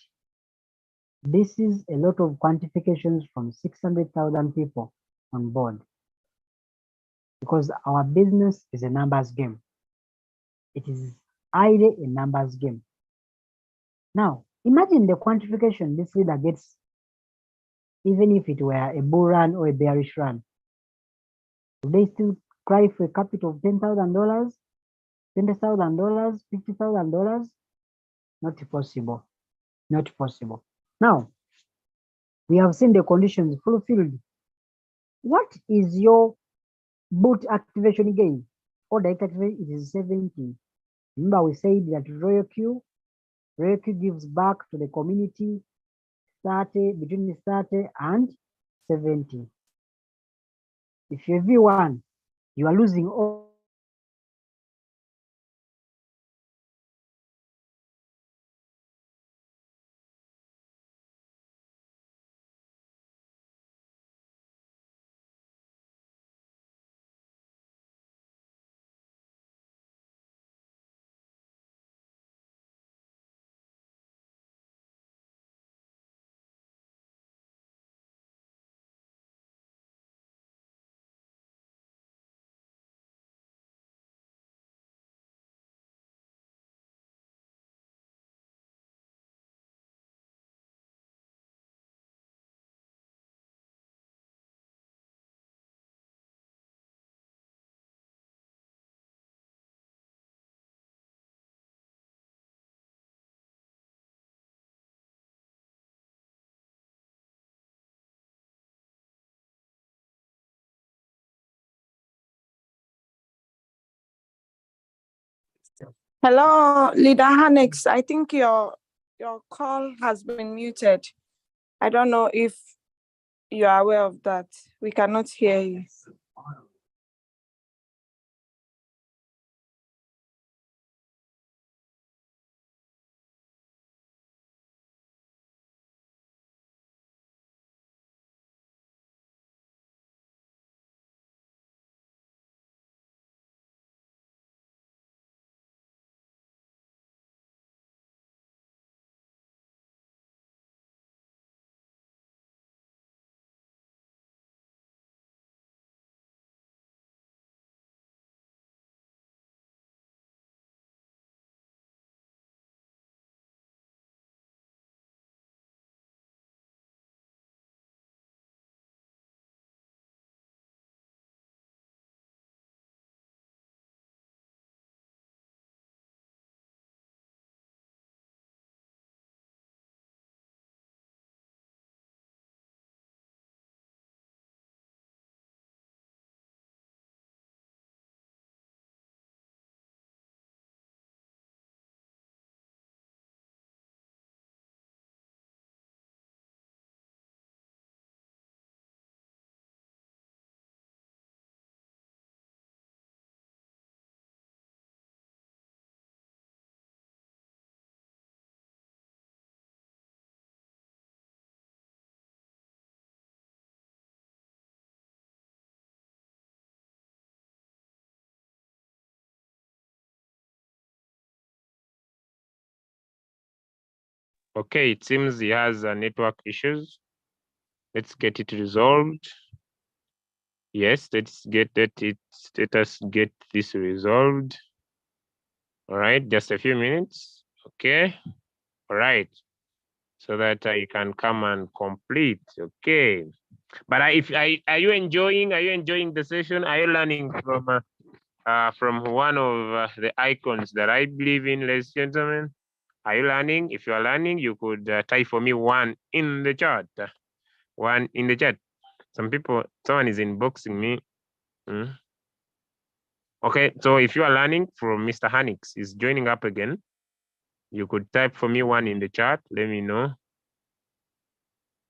This is a lot of quantifications from 600,000 people on board, because our business is a numbers game. It is highly a numbers game. Now, imagine the quantification this leader gets, even if it were a bull run or a bearish run. Do they still cry for a capital of $10,000, $20,000, $50,000? Not possible. Not possible. Now, we have seen the conditions fulfilled. What is your boot activation gain? Or the activation is 70. Remember, we said that Royalq gives back to the community 30, between 30 and 70. If you're V1, you are losing all Hello, Leader Hanix. I think your call has been muted. I don't know if you are aware of that. We cannot hear you. Okay, it seems he has network issues. Let's get it resolved. Yes, let us get this resolved. All right, just a few minutes. Okay. All right. so that you can come and complete. Okay. But are you enjoying the session? Are you learning from one of the icons that I believe in, ladies and gentlemen? Are you learning? If you are learning, you could type for me one in the chat. One in the chat. Someone is inboxing me. Okay, so if you are learning from Mr. Hanix, is joining up again. You could type for me one in the chat. Let me know.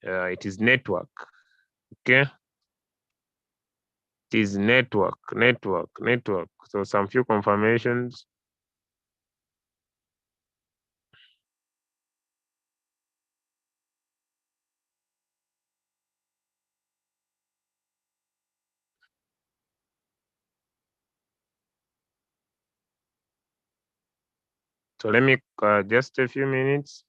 It is network. Okay. It is network. So some few confirmations. So let me just a few minutes.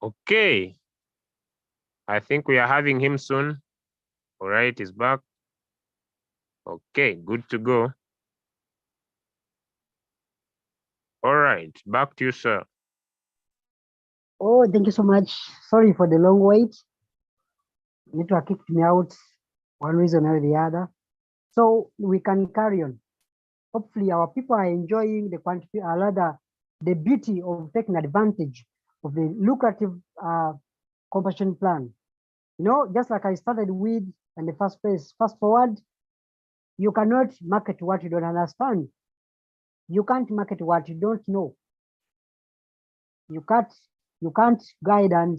Okay. I think we are having him soon. All right, he's back. Okay, good to go. All right, back to you, sir. Oh, thank you so much. Sorry for the long wait. Network kicked me out, one reason or the other. So we can carry on. Hopefully our people are enjoying the quantity, rather the beauty of taking advantage of the lucrative compassion plan. You know, just like I started with in the first place, fast forward, you cannot market what you don't understand. You can't market what you don't know. You can't guide and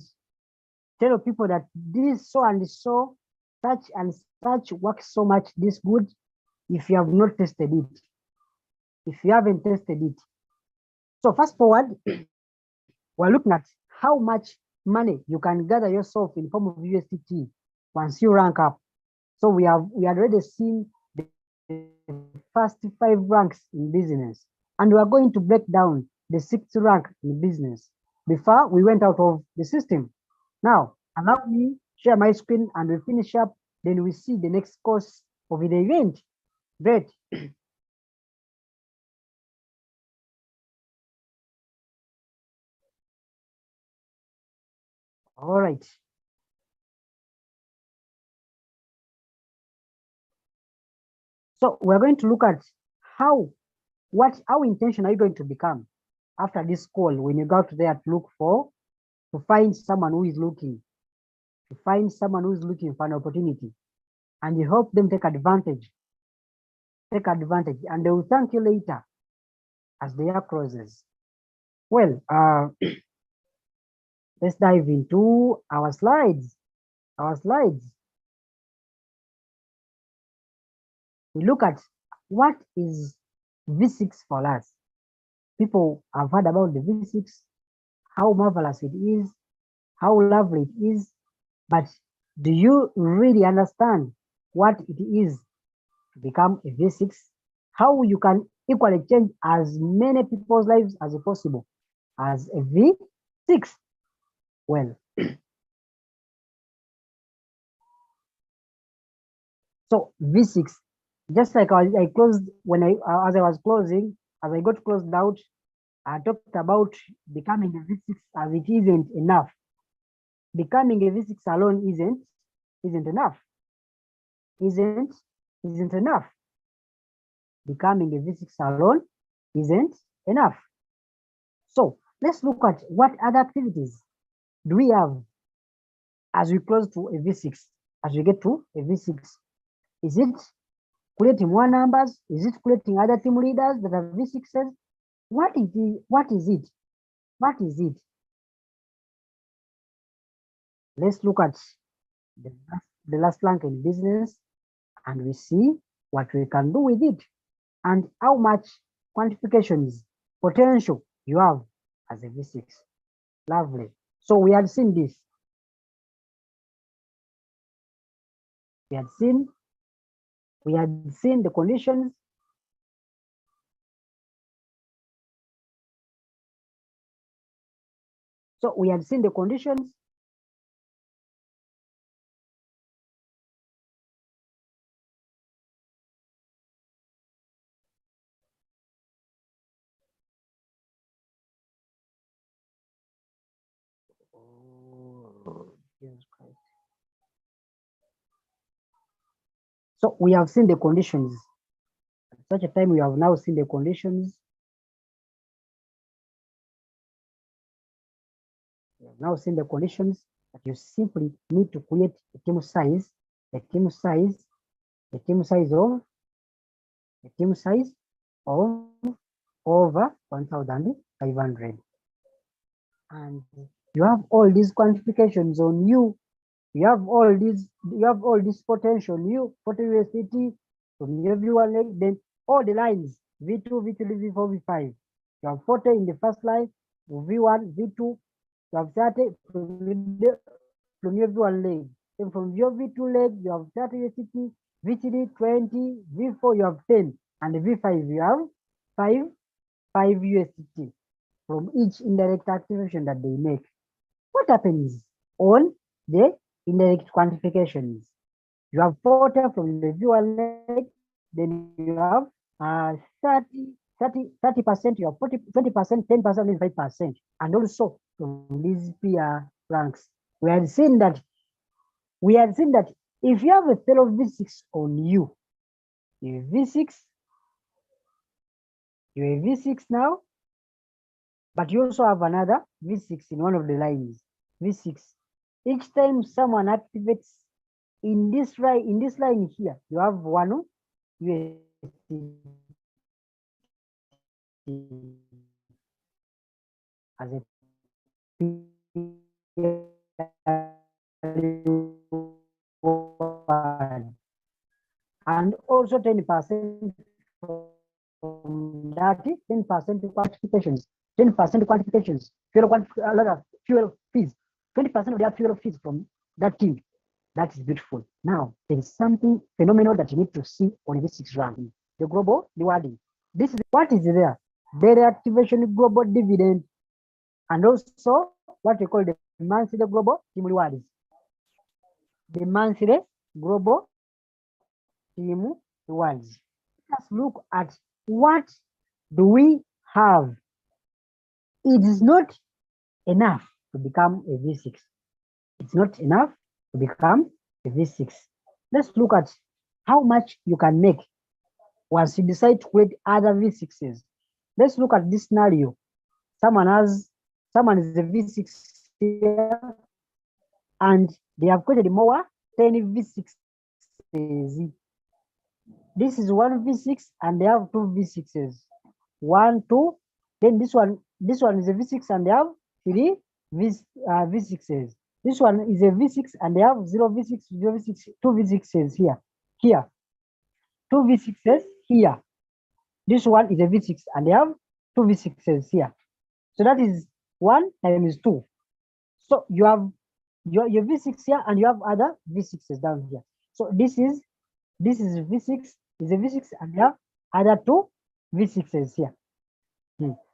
tell people that this so and so, such and such works so much this good if you have not tested it. If you haven't tested it. So fast forward, we're looking at how much money you can gather yourself in form of USDT once you rank up. So we had already seen the first 5 ranks in business, and we are going to break down the 6th rank in business before we went out of the system. Now, allow me share my screen and we finish up. Then we see the next course of the event. Great. All right. So we're going to look at how intention are you going to become after this call when you go out there to find someone who is looking for an opportunity, and you help them take advantage, and they will thank you later as the year closes. Well, let's dive into our slides. We look at what is V6 for us. People have heard about the V6, how marvelous it is, how lovely it is, but do you really understand what it is to become a V6? How you can equally change as many people's lives as possible as a V6? Well, so V6, just like I closed as I was closing, as I got closed out, I talked about becoming a V6 as it isn't enough. Becoming a V6 alone isn't enough. Isn't enough. Becoming a V6 alone isn't enough. So let's look at what other activities do we have as we close to a V6, as we get to a V6. Is it creating more numbers? Is it creating other team leaders that are V6s? What is it? Let's look at the last rank in business and we see what we can do with it and how much quantifications, potential you have as a V6. Lovely. So we had seen this. We had seen the conditions. So we had seen the conditions. Oh, Jesus Christ. So we have seen the conditions. At such a time, we have now seen the conditions. We have now seen the conditions that you simply need to create a team size, a team size, a team size of, a team size of over 1,500. And you have all these quantifications on you. You have all this potential, you 40 USDT from your viewer leg, then all the lines V2, V3, V4, V5. You have 40 in the first line, V1, V2, you have 30 from your viewer leg. Then from your V2 leg, you have 30 USDT, V3 20, V4 you have 10, and the V5 you have 5 USDT from each indirect activation that they make. What happens on the indirect quantifications? You have 40 from the viewer leg, then you have 30%, you have 40, 20%, 10%, and 5%. And also from these peer ranks. We had seen that if you have a fellow V6 on you, you're V6, you're a V6 now, but you also have another V6 in one of the lines, V6. Each time someone activates in this line here, you have one USDT as a and also 10% from that, 10% quantifications, 10% quantifications, fuel fees, 20% of their fuel fees from that team. That is beautiful. Now, there is something phenomenal that you need to see on this 6 ranking. The global rewarding. This is what is there. Daily activation global dividend, and also what we call the monthly global team rewards. The monthly global team rewards. Let's look at what do we have. It is not enough to become a V6. It's not enough to become a V6. Let's look at how much you can make once you decide to create other V6s. Let's look at this scenario. Someone is a V6 here, and they have created more 10 V6s. This is one V6, and they have 2 V6s. 1, 2. Then this one is a V6, and they have 3 V6s. This one is a V6, and they have 0 V6, 0 V6, 2 V6s here. 2 V6s here. This one is a V6, and they have 2 V6s here. So that is 1 times 2. So you have your V6 here, and you have other V6s down here. So this is V6, is a V6, and you have other 2 V6s here.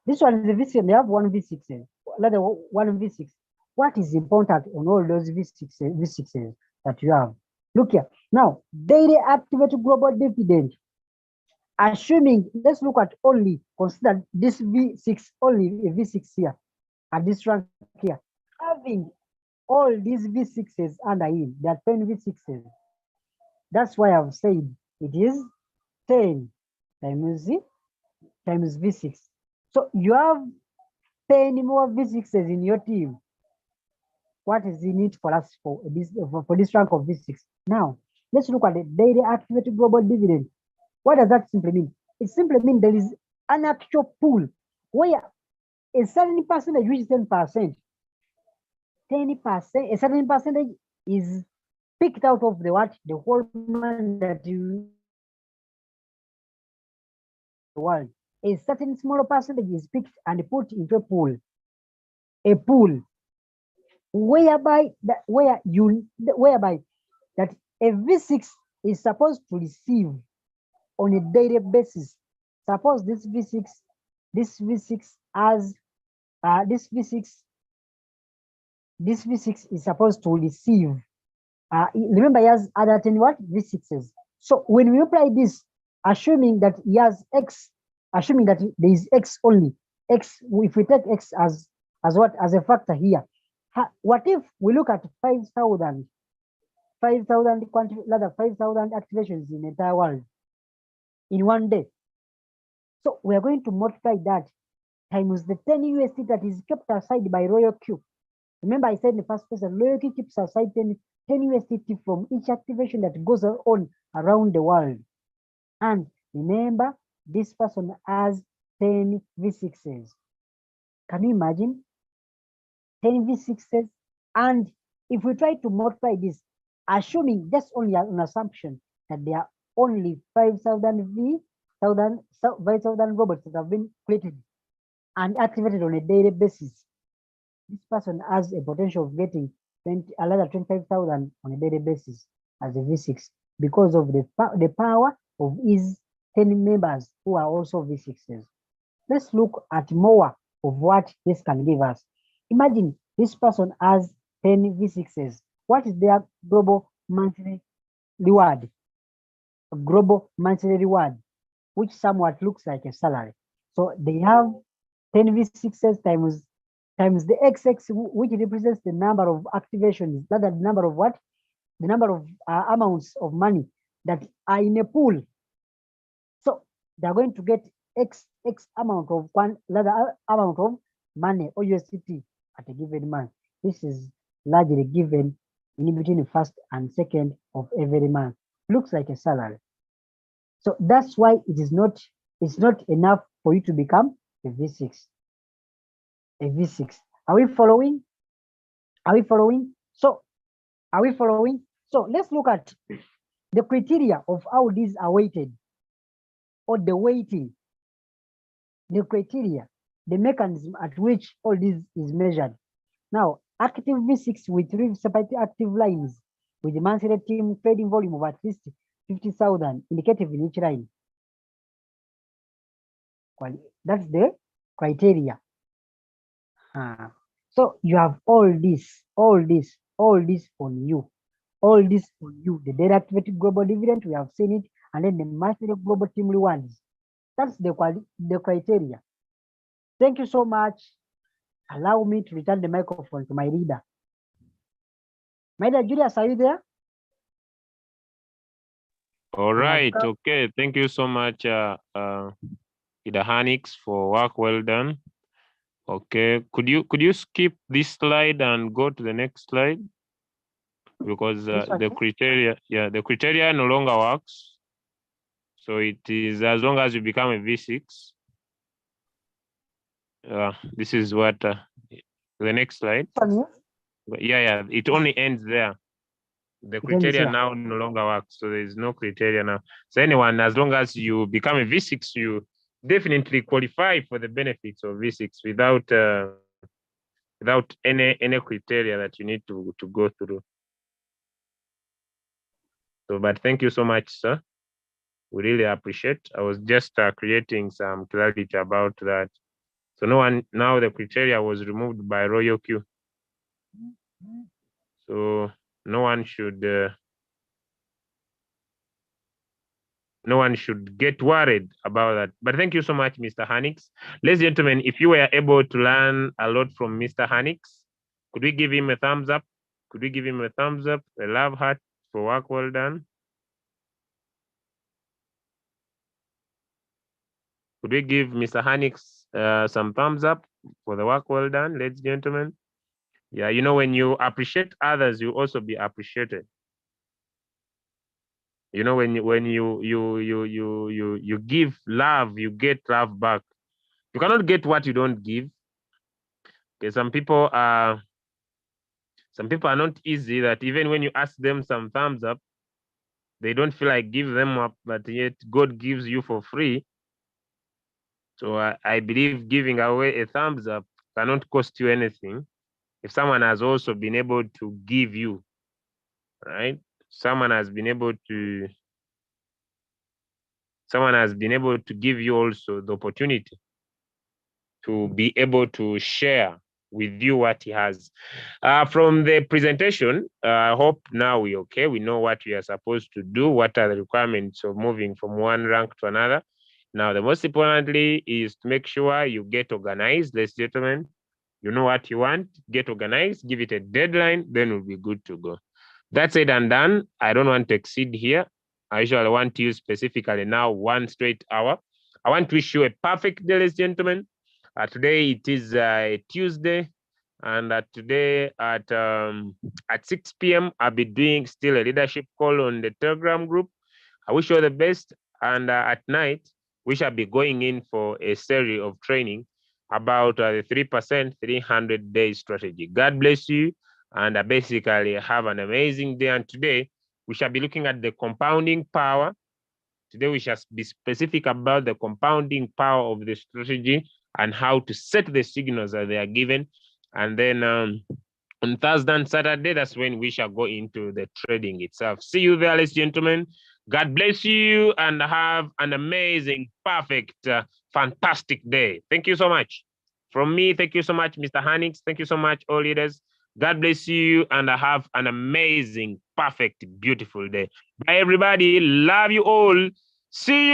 This one is a V6, and they have 1 V6, another 1 V6. What is important on all those V6s that you have? Look here. Now, daily activated global dividend. Assuming, let's look at only, consider this V6, only a V6 here, at this rank here. Having all these V6s under him, there are 10 V6s. That's why I've said it is 10 times V6. So you have 10 more V6s in your team. What is the need for us for this rank of V6? Now, let's look at the daily activated global dividend. What does that simply mean? It simply means there is an actual pool where a certain percentage, which is 10%, 10%, a certain percentage is picked out of the whole money that you world. a certain small percentage is picked and put into a pool whereby that a V6 is supposed to receive on a daily basis. Suppose this V6 has this V6 is supposed to receive. Remember, he has other 10 what V6s. So when we apply this, assuming that he has X, assuming that there is X only, X, if we take X as what, as a factor here, what if we look at 5,000 rather 5,000 activations in the entire world in one day? So we are going to multiply that times the 10 USD that is kept aside by Royalq. Remember, I said in the first place that Royalq keeps aside 10 USDT from each activation that goes on around the world. And remember, this person has 10 V6s. Can you imagine? 10 V6s. And if we try to multiply this, assuming just only an assumption that there are only 5,000 robots that have been created and activated on a daily basis, this person has a potential of getting another 25,000 on a daily basis as a V6 because of the power of his 10 members who are also V6s. Let's look at more of what this can give us. Imagine this person has 10 V6s. What is their global monthly reward? A global monthly reward, which somewhat looks like a salary. So they have 10 V6s times the XX, which represents the number of activations, not the number of what? The number of amounts of money that are in a pool. So they're going to get X amount of amount of money or USDT at a given month. This is largely given in between the first and second of every month. Looks like a salary. So that's why it's not enough for you to become a V6. A V6. Are we following? Are we following? So are we following? So let's look at the criteria of how these are weighted, or the weighting, the criteria, the mechanism at which all this is measured. Now, active V6 with 3 separate active lines with the monthly team trading volume of at least 50,000 indicative in each line. That's the criteria. So you have all this on you. All this on you. The daily activated global dividend, we have seen it, and then the monthly global team rewards. That's the criteria. Thank you so much. Allow me to return the microphone to my reader. My dear Julius, are you there? All right. Okay. Thank you so much, Ida Hanix, for work well done. Okay. Could you skip this slide and go to the next slide? Because the criteria no longer works. So it is as long as you become a V6. This is what the next slide. Yeah, it only ends there. The criteria now no longer works, so there is no criteria now. So anyone, as long as you become a V6, you definitely qualify for the benefits of V6 without any criteria that you need to go through. So, but thank you so much, sir. We really appreciate. I was just creating some clarity about that. So now the criteria was removed by Royalq. So no one should get worried about that. But thank you so much, Mr. Hanix. Ladies and gentlemen, if you were able to learn a lot from Mr. Hanix, could we give him a thumbs up? Could we give him a thumbs up, a love heart for work well done? Could we give Mr. Hanix some thumbs up for the work well done, ladies and gentlemen? Yeah, you know, when you appreciate others, you also be appreciated. You know, when you give love, you get love back. You cannot get what you don't give. Okay, some people are not easy, that even when you ask them some thumbs up, they don't feel like give them up, but yet God gives you for free. So I believe giving away a thumbs up cannot cost you anything. If someone has also been able to give you, right? Someone has been able to give you also the opportunity to be able to share with you what he has. From the presentation, I hope now we're okay. We know what we are supposed to do, what are the requirements of moving from one rank to another. Now, the most importantly is to make sure you get organized, ladies and gentlemen. You know what you want, get organized, give it a deadline, then we'll be good to go. That said and done, I don't want to exceed here. I usually want to use specifically now 1 straight hour. I want to wish you a perfect day, ladies and gentlemen. Today it is a Tuesday, and today at 6 p.m. I'll be doing still a leadership call on the Telegram group. I wish you all the best, and at night we shall be going in for a series of training about the 3% 300-day strategy. God bless you, and basically have an amazing day. And today we shall be looking at the compounding power. Today we shall be specific about the compounding power of the strategy and how to set the signals that they are given. And then on Thursday and Saturday, that's when we shall go into the trading itself. See you there, ladies and gentlemen. God bless you and have an amazing, perfect, fantastic day. Thank you so much. From me, thank you so much, Mr. Hanix. Thank you so much, all leaders. God bless you and have an amazing, perfect, beautiful day. Bye, everybody. Love you all. See you.